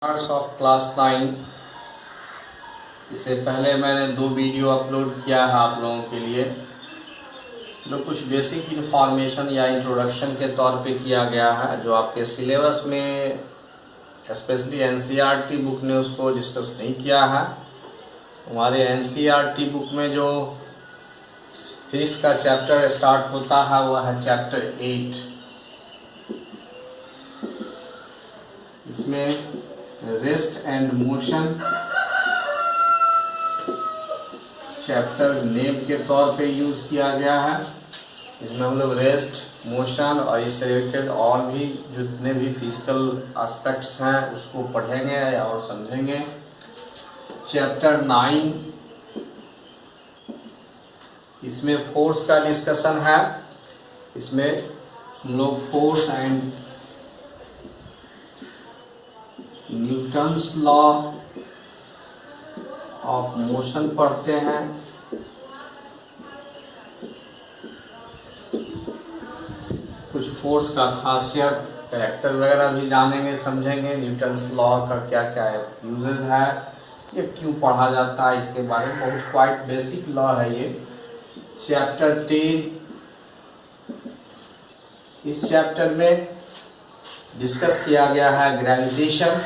Arts of class 9। इससे पहले मैंने 2 वीडियो अपलोड किया है आप लोगों के लिए, जो कुछ बेसिक इन्फॉर्मेशन या इंट्रोडक्शन के तौर पे किया गया है, जो आपके सिलेबस में स्पेशली एनसीईआरटी बुक ने उसको डिस्कस नहीं किया है। हमारे एनसीईआरटी बुक में जो फिजिक्स का चैप्टर स्टार्ट होता है वह है चैप्टर 8। इसमें rest and motion chapter name के तौर पे यूज़ किया गया है। इसमें हम लोग रेस्ट, मोशन और इससे रिलेटेड और भी जितने भी फिजिकल एस्पेक्ट्स हैं उसको पढ़ेंगे और समझेंगे। चैप्टर 9 इसमें फोर्स का डिस्कशन है। इसमें हम लोग force and Newton's law of motion पढ़ते हैं। कुछ फोर्स का खासियत, कैरेक्टर वगैरह भी जानेंगे, समझेंगे। न्यूटन्स लॉ का क्या क्या यूजेस है, ये क्यों पढ़ा जाता है, इसके बारे में बहुत क्वाइट बेसिक लॉ है ये। चैप्टर 10, इस चैप्टर में डिस्कस किया गया है gravitation.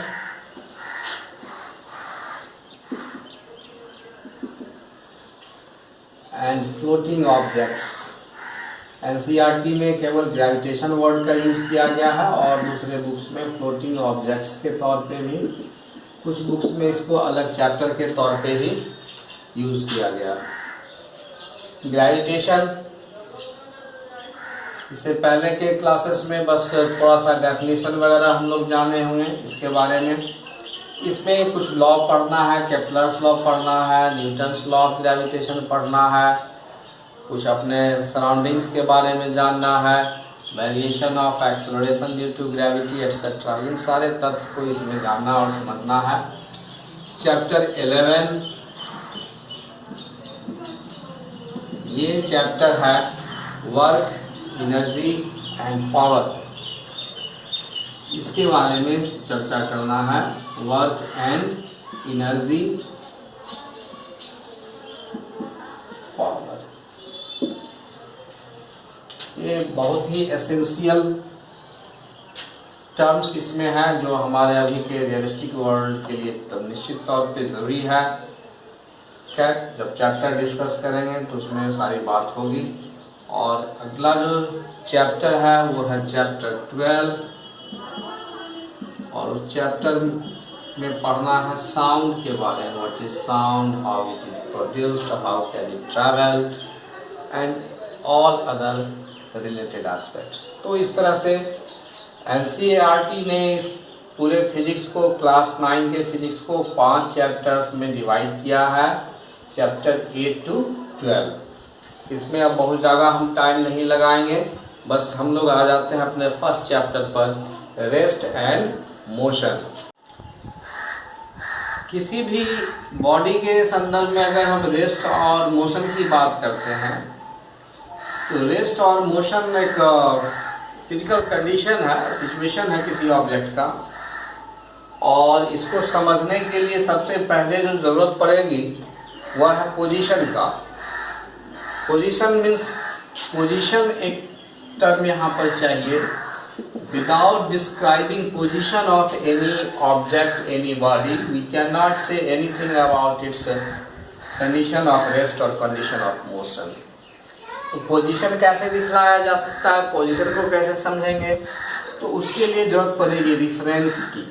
And floating objects. NCERT में केवल ग्रेविटेशन वर्ड का यूज किया गया है और दूसरे बुक्स में फ्लोटिंग ऑब्जेक्ट्स के तौर पे भी, कुछ बुक्स में इसको अलग चैप्टर के तौर पे ही यूज किया गया। ग्रेविटेशन, इससे पहले के क्लासेस में बस थोड़ा सा डेफिनेशन वगैरह हम लोग जाने हुए इसके बारे में। इसमें कुछ लॉ पढ़ना है, केपलर्स लॉ पढ़ना है, न्यूटन्स लॉ ऑफ ग्रेविटेशन पढ़ना है, कुछ अपने सराउंडिंग्स के बारे में जानना है, variation of acceleration due to gravity etcetera. इन सारे तथ्य को इसमें जानना और समझना है। चैप्टर 11, ये चैप्टर है वर्क, एनर्जी एंड पावर। इसके बारे में चर्चा करना है, वर्क एंड एनर्जी पावर। ये बहुत ही एसेंशियल टर्म्स इसमें है, जो हमारे अभी के रियलिस्टिक वर्ल्ड के लिए तो निश्चित तौर पे ज़रूरी है। खैर, जब चैप्टर डिस्कस करेंगे तो उसमें सारी बात होगी। और अगला जो चैप्टर है वो है चैप्टर 12, और उस चैप्टर में पढ़ना है साउंड के बारे में। What is sound, how it is produced, how can it travel and all other related aspects. तो इस तरह से एनसीईआरटी ने पूरे फिजिक्स को, क्लास 9 के फिजिक्स को 5 चैप्टर्स में डिवाइड किया है, चैप्टर 8 to 12। इसमें अब बहुत ज़्यादा हम टाइम नहीं लगाएंगे, बस हम लोग आ जाते हैं अपने फर्स्ट चैप्टर पर, रेस्ट एंड मोशन। किसी भी बॉडी के संदर्भ में अगर हम रेस्ट और मोशन की बात करते हैं तो रेस्ट और मोशन एक फिजिकल कंडीशन है, सिचुएशन है किसी ऑब्जेक्ट का। और इसको समझने के लिए सबसे पहले जो ज़रूरत पड़ेगी वह है पोजीशन का। पोजीशन मीन्स, पोजीशन एक टर्म यहाँ पर चाहिए। Without describing position of any object, any body, we cannot say anything about its condition of rest or condition of motion. तो पोजीशन कैसे दिखलाया जा सकता है, पोजीशन को कैसे समझेंगे, तो उसके लिए जरूरत पड़ेगी रिफरेंस की।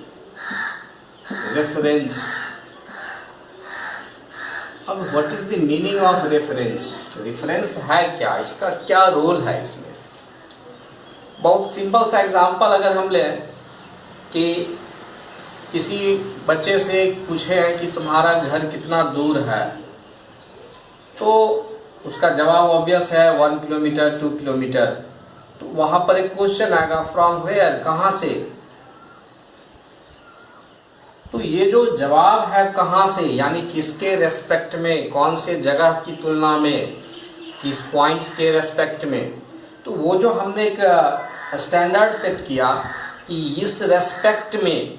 रेफरेंस। अब what is the meaning of reference? Reference है क्या, इसका क्या रोल है इसमें? बहुत सिंपल सा एग्जांपल अगर हम लें कि किसी बच्चे से पूछे हैं कि तुम्हारा घर कितना दूर है, तो उसका जवाब ऑब्वियस है 1 किलोमीटर, 2 किलोमीटर। तो वहाँ पर एक क्वेश्चन आएगा, फ्रॉम वेयर, कहाँ से? तो ये जो जवाब है कहाँ से, यानी किसके रेस्पेक्ट में, कौन से जगह की तुलना में, किस पॉइंट्स के रेस्पेक्ट में, तो वो जो हमने एक स्टैंडर्ड सेट किया कि इस रेस्पेक्ट में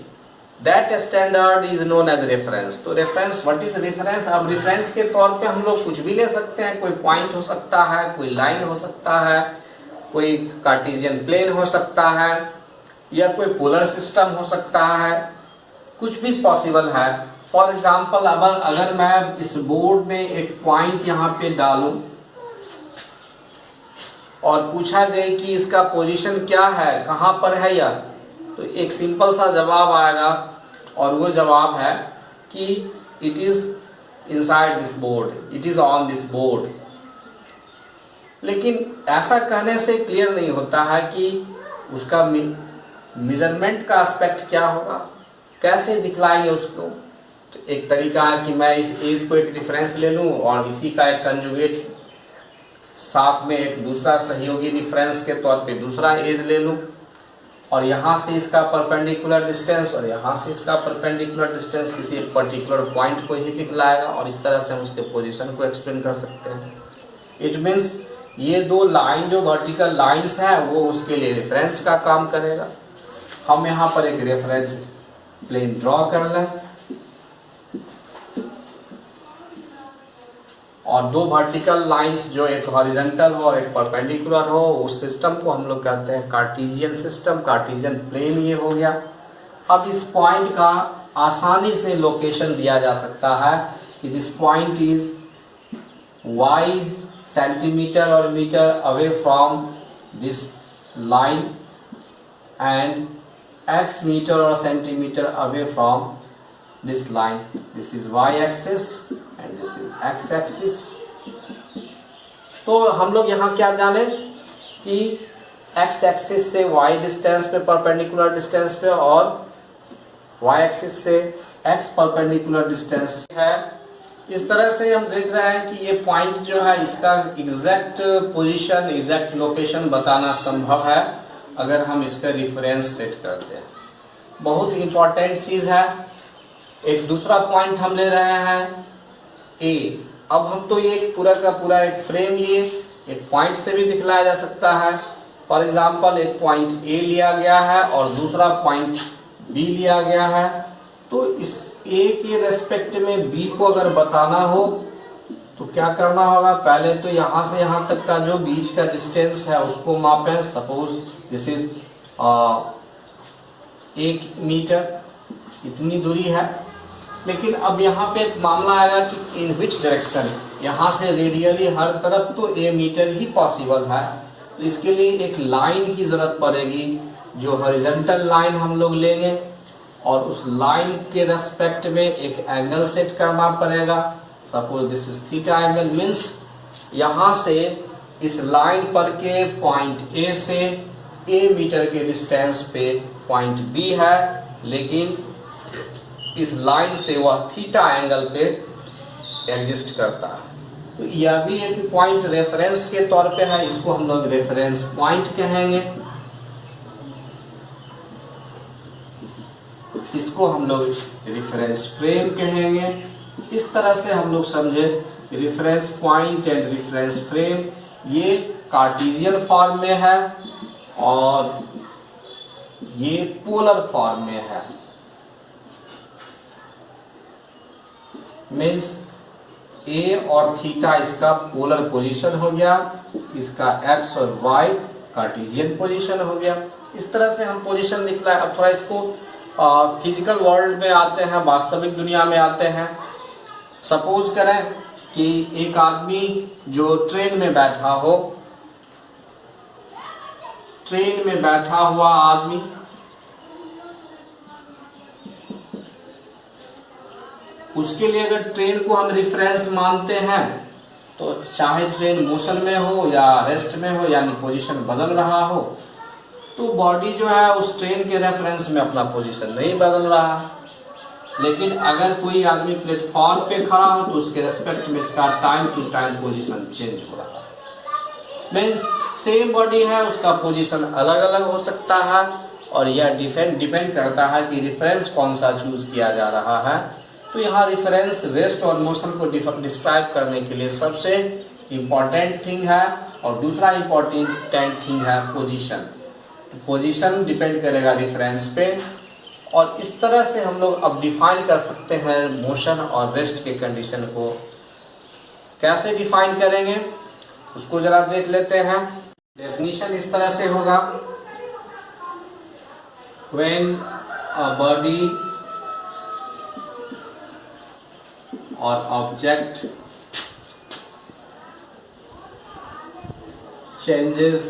that standard is known as reference. तो रेफरेंस, व्हाट इज रेफरेंस? अब रेफरेंस के तौर पे हम लोग कुछ भी ले सकते हैं, कोई पॉइंट हो सकता है, कोई लाइन हो सकता है, कोई कार्टेशियन प्लेन हो सकता है, या कोई पोलर सिस्टम हो सकता है, कुछ भी पॉसिबल है। फॉर एग्जाम्पल अगर मैं इस बोर्ड में एक पॉइंट यहाँ पे डालूं और पूछा जाए कि इसका पोजीशन क्या है, कहाँ पर है यह, तो एक सिंपल सा जवाब आएगा, और वो जवाब है कि it is inside this board, it is on this board. लेकिन ऐसा कहने से क्लियर नहीं होता है कि उसका मेजरमेंट का एस्पेक्ट क्या होगा, कैसे दिखलाएंगे उसको। तो एक तरीका है कि मैं इस एज को एक रेफरेंस ले लूं और इसी का एक कंजुगेट साथ में एक दूसरा सहयोगी रेफरेंस के तौर पे दूसरा एज ले लूं, और यहाँ से इसका परपेंडिकुलर डिस्टेंस और यहाँ से इसका परपेंडिकुलर डिस्टेंस किसी एक पर्टिकुलर पॉइंट को ही दिखलाएगा, और इस तरह से हम उसके पोजीशन को एक्सप्लेन कर सकते हैं। इट मीन्स ये दो लाइन जो वर्टिकल लाइंस हैं वो उसके लिए रेफरेंस का काम करेगा। हम यहाँ पर एक रेफरेंस प्लेन ड्रॉ कर लें, और दो वर्टिकल लाइंस जो एक हॉरिजॉन्टल हो और एक परपेंडिकुलर हो, उस सिस्टम को हम लोग कहते हैं कार्टेशियन सिस्टम, कार्टेशियन प्लेन ये हो गया। अब इस पॉइंट का आसानी से लोकेशन दिया जा सकता है कि this point is y centimetre और metre away from this line and x metre और centimetre away from this line. This is y axis and this is x axis. तो हम लोग यहाँ क्या जाने कि x एक्सिस से y डिस्टेंस पे, परपेंडिकुलर डिस्टेंस पे, और y एक्सिस से x परपेंडिकुलर डिस्टेंस है। इस तरह से हम देख रहे हैं कि ये पॉइंट जो है इसका एग्जैक्ट पोजीशन, एग्जैक्ट लोकेशन बताना संभव है अगर हम इसका रेफरेंस सेट करते हैं। बहुत इंपॉर्टेंट चीज़ है। एक दूसरा पॉइंट हम ले रहे हैं A। अब हम तो ये पूरा का पूरा एक फ्रेम लिए, एक पॉइंट से भी दिखलाया जा सकता है। फॉर एग्जांपल एक पॉइंट A लिया गया है और दूसरा पॉइंट B लिया गया है। तो इस A के रेस्पेक्ट में B को अगर बताना हो तो क्या करना होगा? पहले तो यहाँ से यहाँ तक का जो बीच का डिस्टेंस है उसको मापें। सपोज दिस इज 1 मीटर, इतनी दूरी है। लेकिन अब यहाँ पे एक मामला आएगा कि इन विच डायरेक्शन, यहाँ से रेडियली हर तरफ तो A मीटर ही पॉसिबल है, तो इसके लिए एक लाइन की ज़रूरत पड़ेगी जो हॉरिजॉन्टल लाइन हम लोग लेंगे, और उस लाइन के रेस्पेक्ट में एक एंगल सेट करना पड़ेगा। Suppose this is theta angle, means यहाँ से इस लाइन पर के पॉइंट A से A मीटर के डिस्टेंस पे पॉइंट B है, लेकिन इस लाइन से वह थीटा एंगल पे एग्जिस्ट करता है। तो यह भी एक पॉइंट रेफरेंस के तौर पे है, इसको हम लोग रेफरेंस पॉइंट कहेंगे। इसको हम लोग रेफरेंस फ्रेम कहेंगे। इस तरह से हम लोग समझे reference point and reference frame, ये कार्टेशियन फॉर्म में है और ये पोलर फॉर्म में है। मीन्स A और थीटा इसका पोलर पोजीशन हो गया, इसका x और y कार्टेशियन पोजीशन हो गया। इस तरह से हम पोजीशन दिखलाए। अब थोड़ा इसको फिजिकल वर्ल्ड में आते हैं, वास्तविक दुनिया में आते हैं। सपोज करें कि एक आदमी जो ट्रेन में बैठा हो, ट्रेन में बैठा हुआ आदमी उसके लिए अगर ट्रेन को हम रेफरेंस मानते हैं तो चाहे ट्रेन मोशन में हो या रेस्ट में हो, यानी पोजीशन बदल रहा हो, तो बॉडी जो है उस ट्रेन के रेफरेंस में अपना पोजीशन नहीं बदल रहा है। लेकिन अगर कोई आदमी प्लेटफॉर्म पे खड़ा हो तो उसके रेस्पेक्ट में इसका time to time position change हो रहा है। मीन्स सेम बॉडी है, उसका पोजीशन अलग अलग हो सकता है, और यह डिपेंड करता है कि रेफरेंस कौन सा चूज किया जा रहा है। तो यहाँ रेफरेंस रेस्ट और मोशन को डिस्क्राइब करने के लिए सबसे इम्पॉर्टेंट थिंग है, और दूसरा इम्पॉर्टेंट थिंग है पोजीशन। पोजीशन डिपेंड करेगा रेफरेंस पे, और इस तरह से हम लोग अब डिफाइन कर सकते हैं मोशन और रेस्ट के कंडीशन को। कैसे डिफाइन करेंगे उसको जरा देख लेते हैं। डेफिनेशन इस तरह से होगा, व्हेन अ बॉडी और object changes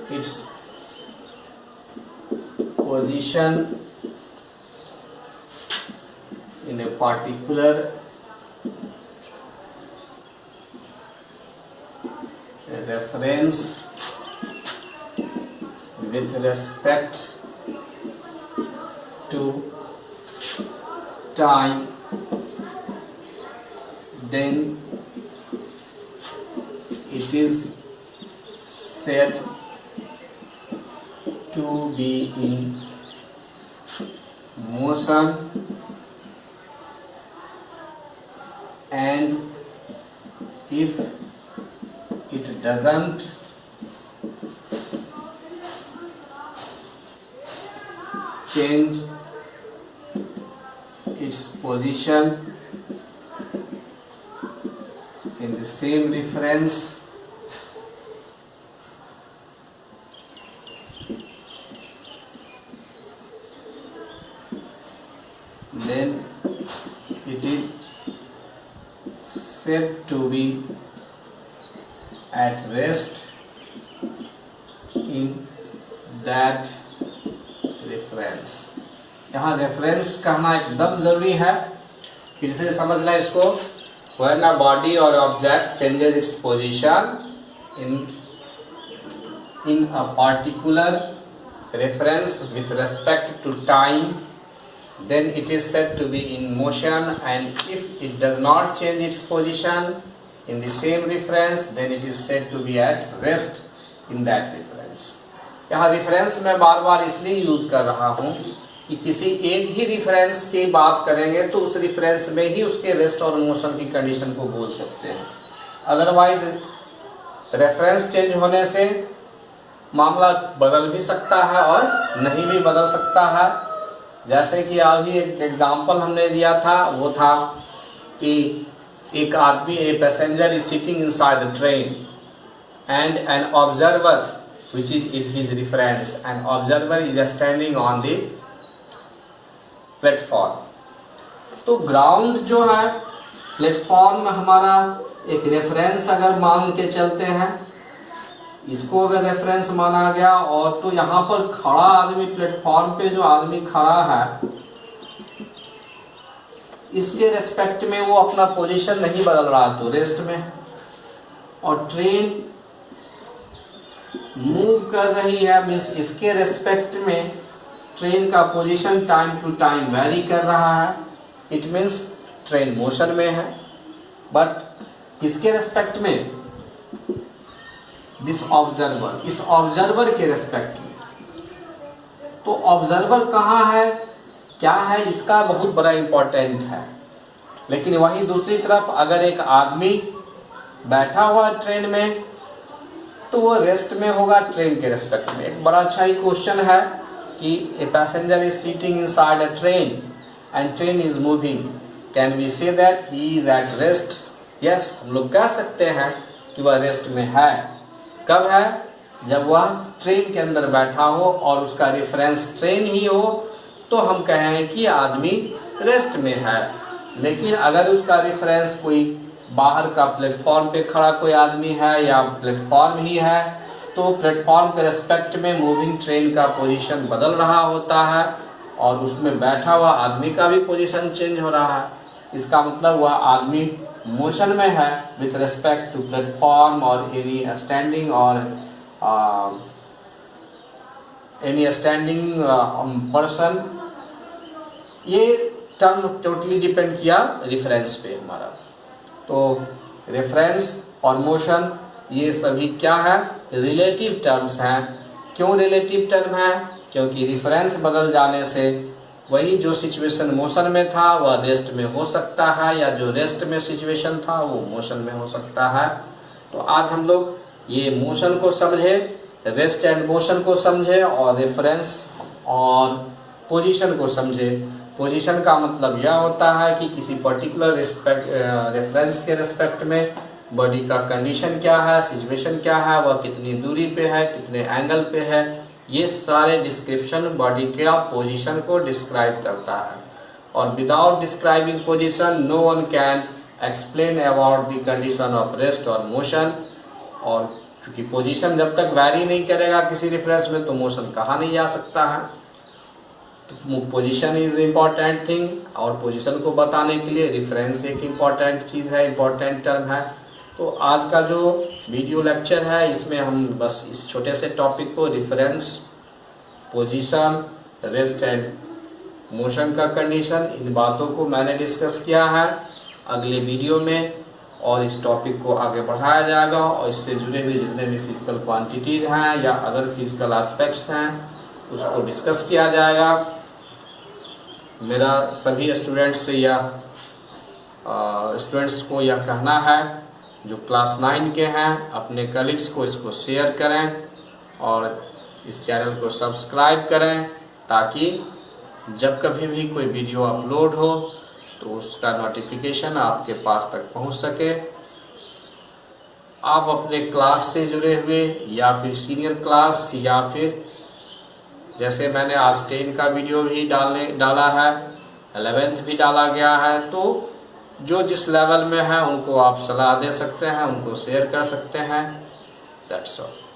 its position in a particular reference with respect to time, then it is said to be in motion, and if it doesn't change its position in the same reference, then it is said to be at rest in that reference। यहाँ reference कहना एकदम जरूरी है, फिर से समझना इसको। When a body or object changes its position in a particular reference with respect to time, then it is said to be in motion, and if it does not change its position in the same reference, then it is said to be at rest in that reference। यहाँ reference मैं बार बार इसलिए use कर रहा हूँ कि किसी एक ही reference की बात करेंगे तो उस रेफरेंस में ही उसके रेस्ट और मोशन की कंडीशन को बोल सकते हैं। अदरवाइज रेफरेंस चेंज होने से मामला बदल भी सकता है और नहीं भी बदल सकता है। जैसे कि अभी एक एग्जांपल हमने दिया था, वो था कि एक आदमी, ए passenger is sitting inside the train and an observer which is his reference, and observer is standing on the platform. तो ग्राउंड जो है प्लेटफॉर्म हमारा एक रेफरेंस अगर मान के चलते हैं, इसको अगर रेफरेंस माना गया, और तो यहाँ पर खड़ा आदमी, प्लेटफॉर्म पे जो आदमी खड़ा है, इसके रेस्पेक्ट में वो अपना पोजीशन नहीं बदल रहा तो रेस्ट में, और ट्रेन मूव कर रही है मीन्स इसके रेस्पेक्ट में ट्रेन का position time to time vary कर रहा है, इट मीन्स ट्रेन मोशन में है। बट इसके रेस्पेक्ट में दिस ऑब्जर्वर, इस ऑब्जर्वर के रेस्पेक्ट में, तो ऑब्जर्वर कहाँ है, क्या है, इसका बहुत बड़ा इंपॉर्टेंट है। लेकिन वहीं दूसरी तरफ अगर एक आदमी बैठा हुआ ट्रेन में, तो वो रेस्ट में होगा ट्रेन के रेस्पेक्ट में। एक बड़ा अच्छा ही क्वेश्चन है कि a passenger is sitting inside a train and train is moving, can we say that he is at rest? Yes, हम लोग कह सकते हैं कि वह रेस्ट में है। कब है? जब वह ट्रेन के अंदर बैठा हो और उसका रेफरेंस ट्रेन ही हो, तो हम कहें कि आदमी रेस्ट में है। लेकिन अगर उसका रेफरेंस कोई बाहर का प्लेटफॉर्म पे खड़ा कोई आदमी है या प्लेटफॉर्म ही है, तो प्लेटफॉर्म के रेस्पेक्ट में मूविंग ट्रेन का पोजीशन बदल रहा होता है और उसमें बैठा हुआ आदमी का भी पोजीशन चेंज हो रहा है। इसका मतलब वह आदमी मोशन में है विथ रेस्पेक्ट टू प्लेटफॉर्म और एनी स्टैंडिंग और एनी स्टैंडिंग पर्सन। ये टर्म टोटली डिपेंड किया रेफरेंस पे हमारा। तो रेफरेंस और मोशन ये सभी क्या है, रिलेटिव टर्म्स हैं। क्यों रिलेटिव टर्म है? क्योंकि रेफरेंस बदल जाने से वही जो सिचुएशन मोशन में था वह रेस्ट में हो सकता है, या जो रेस्ट में सिचुएशन था वो मोशन में हो सकता है। तो आज हम लोग ये मोशन को समझे रेस्ट एंड मोशन को समझे और रेफरेंस और पोजीशन को समझे। पोजीशन का मतलब यह होता है कि किसी पर्टिकुलर रेफरेंस के रिस्पेक्ट में बॉडी का कंडीशन क्या है, सिचुएशन क्या है, वह कितनी दूरी पे है, कितने एंगल पे है, ये सारे डिस्क्रिप्शन बॉडी के पोजीशन को डिस्क्राइब करता है। और without describing position no one can explain about the condition of rest और मोशन। और क्योंकि पोजीशन जब तक वैरी नहीं करेगा किसी रेफरेंस में तो मोशन कहा नहीं जा सकता है। तो पोजीशन इज इम्पॉर्टेंट थिंग, और पोजीशन को बताने के लिए रेफरेंस एक इम्पॉर्टेंट चीज़ है, इम्पॉर्टेंट टर्म है। तो आज का जो वीडियो लेक्चर है इसमें हम बस इस छोटे से टॉपिक को reference, position, rest and motion का कंडीशन, इन बातों को मैंने डिस्कस किया है। अगले वीडियो में और इस टॉपिक को आगे बढ़ाया जाएगा और इससे जुड़े हुए जितने भी फिजिकल क्वांटिटीज हैं या अदर फिजिकल एस्पेक्ट्स हैं उसको डिस्कस किया जाएगा। मेरा सभी स्टूडेंट्स से या स्टूडेंट्स को यह कहना है जो क्लास 9 के हैं अपने कलीग्स को इसको शेयर करें और इस चैनल को सब्सक्राइब करें ताकि जब कभी भी कोई वीडियो अपलोड हो तो उसका नोटिफिकेशन आपके पास तक पहुंच सके। आप अपने क्लास से जुड़े हुए या फिर सीनियर क्लास या फिर जैसे मैंने आज 10 का वीडियो भी डाला है, 11th भी डाला गया है, तो जो जिस लेवल में है उनको आप सलाह दे सकते हैं, उनको शेयर कर सकते हैं। That's all.